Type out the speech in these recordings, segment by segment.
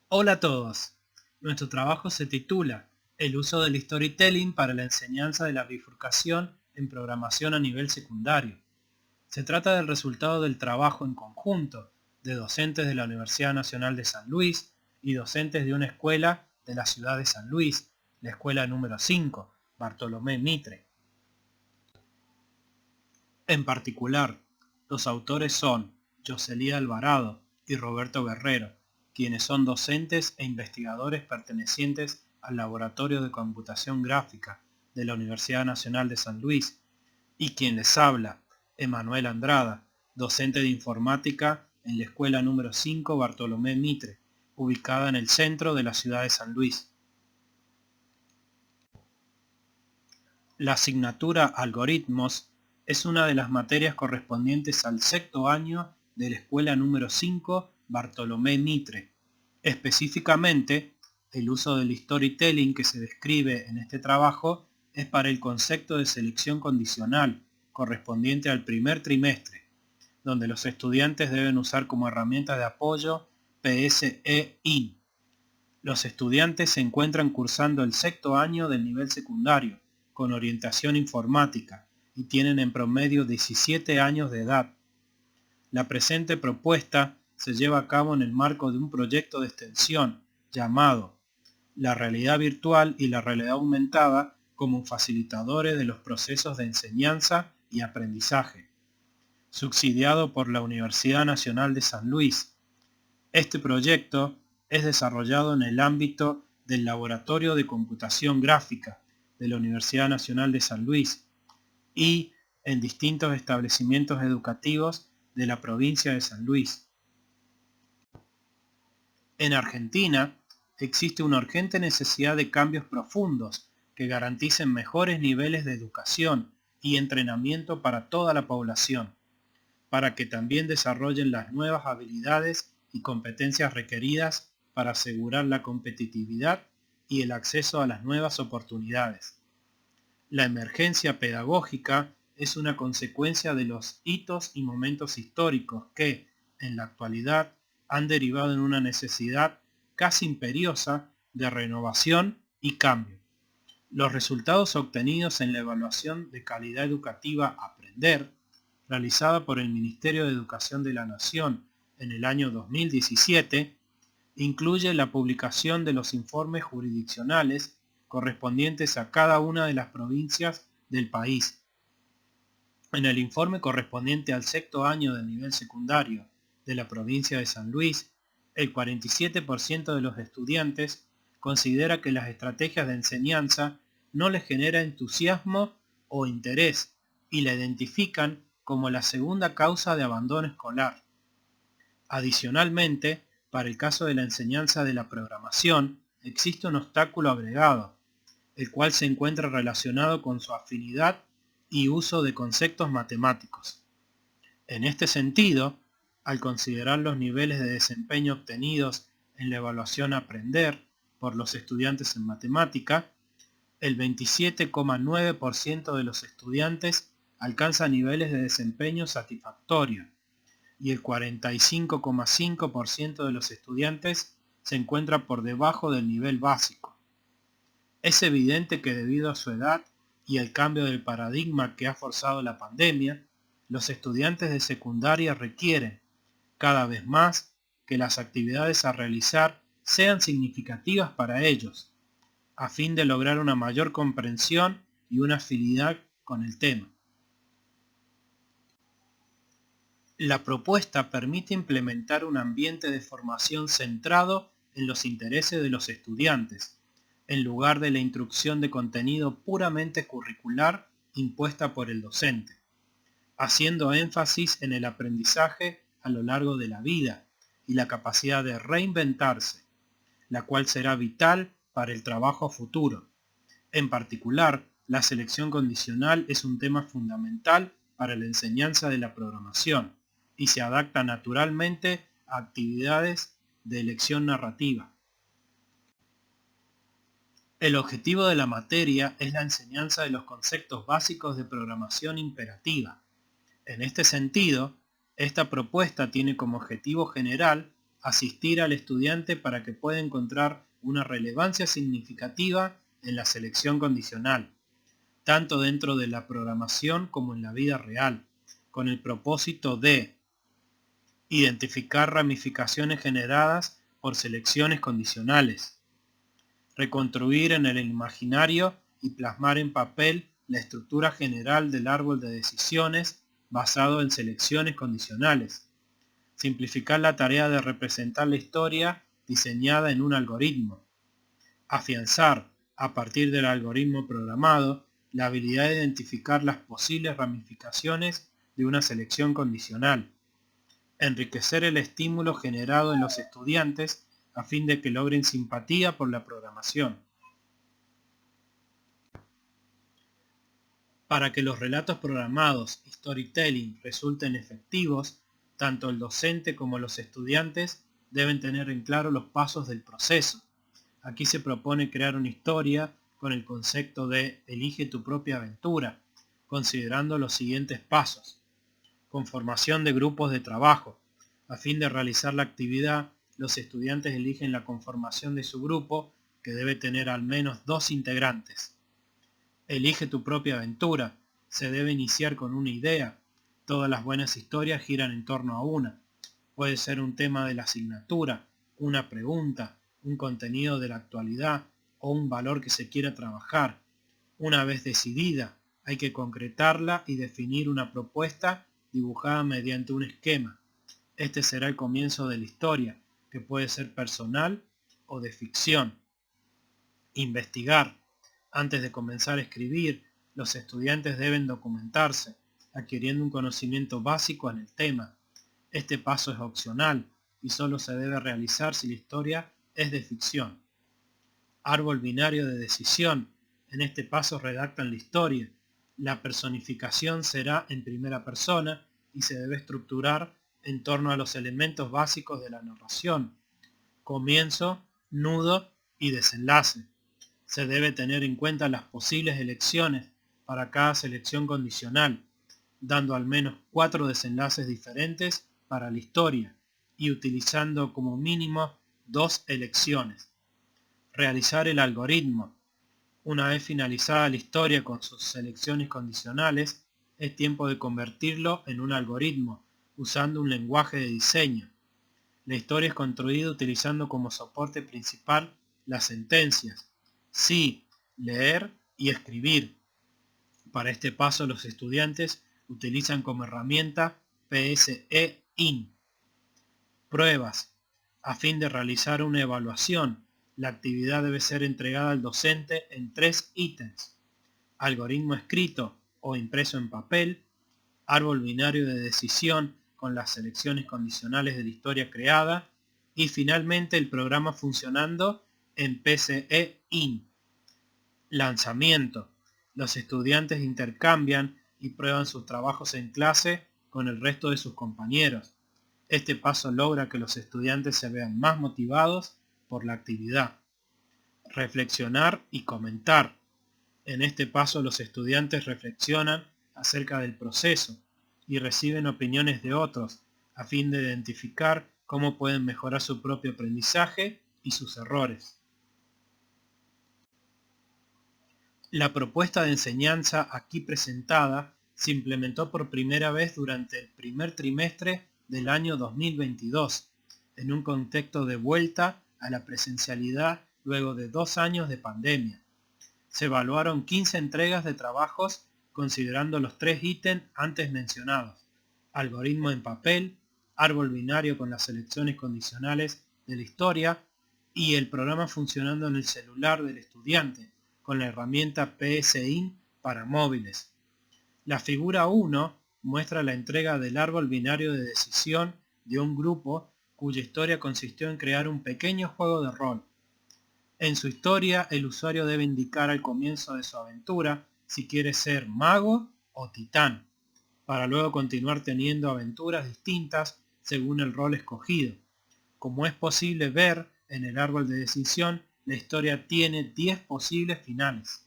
Hola a todos. Nuestro trabajo se titula El uso del storytelling para la enseñanza de la bifurcación en programación a nivel secundario. Se trata del resultado del trabajo en conjunto de docentes de la Universidad Nacional de San Luis y docentes de una escuela de la ciudad de San Luis, la escuela número 5, Bartolomé Mitre. En particular, los autores son Yoselía Alvarado y Roberto Guerrero, quienes son docentes e investigadores pertenecientes al Laboratorio de Computación Gráfica de la Universidad Nacional de San Luis, y quien les habla, Emanuel Andrada, docente de informática en la escuela número 5 Bartolomé Mitre, ubicada en el centro de la ciudad de San Luis. La asignatura Algoritmos es una de las materias correspondientes al sexto año de la escuela número 5 Bartolomé Mitre. Específicamente, el uso del storytelling que se describe en este trabajo es para el concepto de selección condicional correspondiente al primer trimestre, donde los estudiantes deben usar como herramienta de apoyo PSE-IN. Los estudiantes se encuentran cursando el sexto año del nivel secundario, con orientación informática, y tienen en promedio 17 años de edad. La presente propuesta se lleva a cabo en el marco de un proyecto de extensión llamado La realidad virtual y la realidad aumentada como facilitadores de los procesos de enseñanza y aprendizaje, subsidiado por la Universidad Nacional de San Luis. Este proyecto es desarrollado en el ámbito del Laboratorio de Computación Gráfica de la Universidad Nacional de San Luis y en distintos establecimientos educativos de la provincia de San Luis. En Argentina existe una urgente necesidad de cambios profundos que garanticen mejores niveles de educación y entrenamiento para toda la población, para que también desarrollen las nuevas habilidades y competencias requeridas para asegurar la competitividad y el acceso a las nuevas oportunidades. La emergencia pedagógica es una consecuencia de los hitos y momentos históricos que, en la actualidad, han derivado en una necesidad casi imperiosa de renovación y cambio. Los resultados obtenidos en la evaluación de calidad educativa Aprender, realizada por el Ministerio de Educación de la Nación en el año 2017, incluye la publicación de los informes jurisdiccionales correspondientes a cada una de las provincias del país. En el informe correspondiente al sexto año del nivel secundario de la provincia de San Luis, el 47% de los estudiantes considera que las estrategias de enseñanza no les genera entusiasmo o interés y la identifican como la segunda causa de abandono escolar. Adicionalmente, para el caso de la enseñanza de la programación, existe un obstáculo agregado, el cual se encuentra relacionado con su afinidad y uso de conceptos matemáticos. En este sentido, al considerar los niveles de desempeño obtenidos en la evaluación Aprender por los estudiantes en matemática, el 27,9% de los estudiantes alcanza niveles de desempeño satisfactorio y el 45,5% de los estudiantes se encuentra por debajo del nivel básico. Es evidente que debido a su edad y el cambio del paradigma que ha forzado la pandemia, los estudiantes de secundaria requieren, cada vez más, que las actividades a realizar sean significativas para ellos, a fin de lograr una mayor comprensión y una afinidad con el tema. La propuesta permite implementar un ambiente de formación centrado en los intereses de los estudiantes, en lugar de la instrucción de contenido puramente curricular impuesta por el docente, haciendo énfasis en el aprendizaje a lo largo de la vida y la capacidad de reinventarse, la cual será vital para el trabajo futuro. En particular, la selección condicional es un tema fundamental para la enseñanza de la programación y se adapta naturalmente a actividades de elección narrativa. El objetivo de la materia es la enseñanza de los conceptos básicos de programación imperativa. En este sentido, esta propuesta tiene como objetivo general asistir al estudiante para que pueda encontrar una relevancia significativa en la selección condicional, tanto dentro de la programación como en la vida real, con el propósito de identificar ramificaciones generadas por selecciones condicionales, reconstruir en el imaginario y plasmar en papel la estructura general del árbol de decisiones basado en selecciones condicionales, simplificar la tarea de representar la historia diseñada en un algoritmo, afianzar, a partir del algoritmo programado, la habilidad de identificar las posibles ramificaciones de una selección condicional, enriquecer el estímulo generado en los estudiantes a fin de que logren simpatía por la programación. Para que los relatos programados y storytelling resulten efectivos, tanto el docente como los estudiantes deben tener en claro los pasos del proceso. Aquí se propone crear una historia con el concepto de elige tu propia aventura, considerando los siguientes pasos. Conformación de grupos de trabajo. A fin de realizar la actividad, los estudiantes eligen la conformación de su grupo, que debe tener al menos 2 integrantes. Elige tu propia aventura. Se debe iniciar con una idea. Todas las buenas historias giran en torno a una. Puede ser un tema de la asignatura, una pregunta, un contenido de la actualidad o un valor que se quiera trabajar. Una vez decidida, hay que concretarla y definir una propuesta dibujada mediante un esquema. Este será el comienzo de la historia, que puede ser personal o de ficción. Investigar. Antes de comenzar a escribir, los estudiantes deben documentarse, adquiriendo un conocimiento básico en el tema. Este paso es opcional y solo se debe realizar si la historia es de ficción. Árbol binario de decisión. En este paso redactan la historia. La personificación será en primera persona y se debe estructurar en torno a los elementos básicos de la narración: comienzo, nudo y desenlace. Se debe tener en cuenta las posibles elecciones para cada selección condicional, dando al menos 4 desenlaces diferentes para la historia y utilizando como mínimo 2 elecciones. Realizar el algoritmo. Una vez finalizada la historia con sus selecciones condicionales, es tiempo de convertirlo en un algoritmo, usando un lenguaje de diseño. La historia es construida utilizando como soporte principal las sentencias: sí, leer y escribir. Para este paso los estudiantes utilizan como herramienta PSE-IN. Pruebas. A fin de realizar una evaluación, la actividad debe ser entregada al docente en 3 ítems: algoritmo escrito o impreso en papel, árbol binario de decisión con las selecciones condicionales de la historia creada y finalmente el programa funcionando en PSE-IN. Lanzamiento. Los estudiantes intercambian y prueban sus trabajos en clase con el resto de sus compañeros. Este paso logra que los estudiantes se vean más motivados por la actividad. Reflexionar y comentar. En este paso los estudiantes reflexionan acerca del proceso y reciben opiniones de otros a fin de identificar cómo pueden mejorar su propio aprendizaje y sus errores. La propuesta de enseñanza aquí presentada se implementó por primera vez durante el primer trimestre del año 2022, en un contexto de vuelta a la presencialidad luego de 2 años de pandemia. Se evaluaron 15 entregas de trabajos considerando los 3 ítems antes mencionados: algoritmo en papel, árbol binario con las selecciones condicionales de la historia y el programa funcionando en el celular del estudiante con la herramienta PSIN para móviles. La figura 1 muestra la entrega del árbol binario de decisión de un grupo cuya historia consistió en crear un pequeño juego de rol. En su historia, el usuario debe indicar al comienzo de su aventura si quiere ser mago o titán, para luego continuar teniendo aventuras distintas según el rol escogido. Como es posible ver en el árbol de decisión, la historia tiene 10 posibles finales.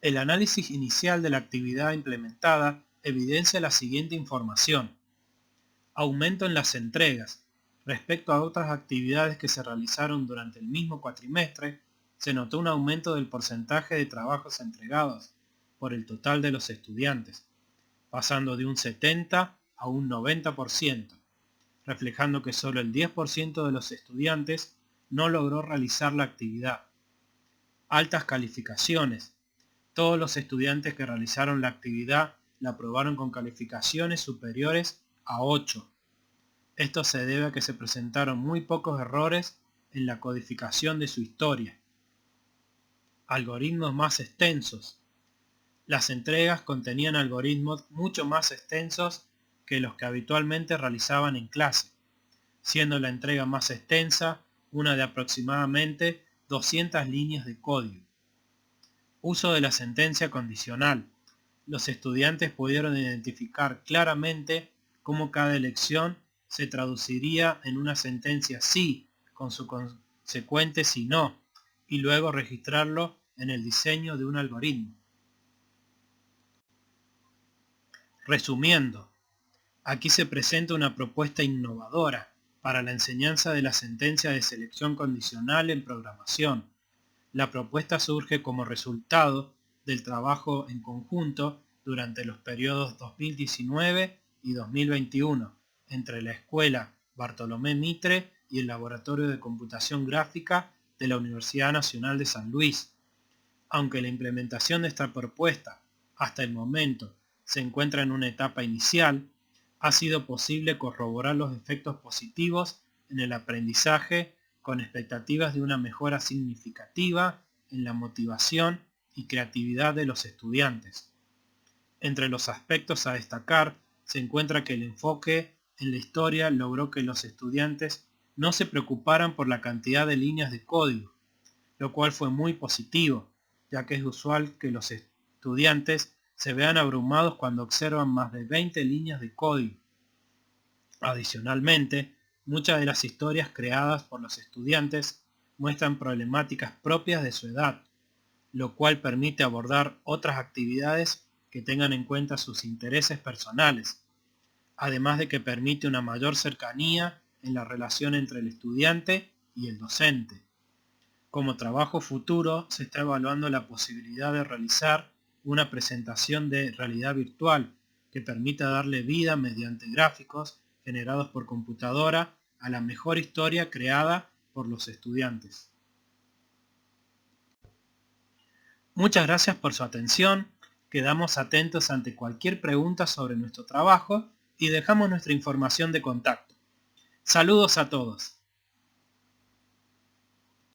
El análisis inicial de la actividad implementada evidencia la siguiente información. Aumento en las entregas. Respecto a otras actividades que se realizaron durante el mismo cuatrimestre, se notó un aumento del porcentaje de trabajos entregados por el total de los estudiantes, pasando de un 70 a un 90%, reflejando que solo el 10% de los estudiantes no logró realizar la actividad. Altas calificaciones. Todos los estudiantes que realizaron la actividad la aprobaron con calificaciones superiores a 8. Esto se debe a que se presentaron muy pocos errores en la codificación de su historia. Algoritmos más extensos. Las entregas contenían algoritmos mucho más extensos que los que habitualmente realizaban en clase, siendo la entrega más extensa una de aproximadamente 200 líneas de código. Uso de la sentencia condicional. Los estudiantes pudieron identificar claramente cómo cada elección se traduciría en una sentencia sí con su consecuente si no, y luego registrarlo en el diseño de un algoritmo. Resumiendo, aquí se presenta una propuesta innovadora para la enseñanza de la sentencia de selección condicional en programación. La propuesta surge como resultado del trabajo en conjunto durante los periodos 2019 y 2021 entre la Escuela Bartolomé Mitre y el Laboratorio de Computación Gráfica de la Universidad Nacional de San Luis. Aunque la implementación de esta propuesta hasta el momento se encuentra en una etapa inicial, ha sido posible corroborar los efectos positivos en el aprendizaje con expectativas de una mejora significativa en la motivación y creatividad de los estudiantes. Entre los aspectos a destacar se encuentra que el enfoque en la historia logró que los estudiantes no se preocuparan por la cantidad de líneas de código, lo cual fue muy positivo, ya que es usual que los estudiantes se vean abrumados cuando observan más de 20 líneas de código. Adicionalmente, muchas de las historias creadas por los estudiantes muestran problemáticas propias de su edad, lo cual permite abordar otras actividades que tengan en cuenta sus intereses personales, además de que permite una mayor cercanía en la relación entre el estudiante y el docente. Como trabajo futuro, se está evaluando la posibilidad de realizar una presentación de realidad virtual que permita darle vida mediante gráficos generados por computadora a la mejor historia creada por los estudiantes. Muchas gracias por su atención, quedamos atentos ante cualquier pregunta sobre nuestro trabajo y dejamos nuestra información de contacto. Saludos a todos.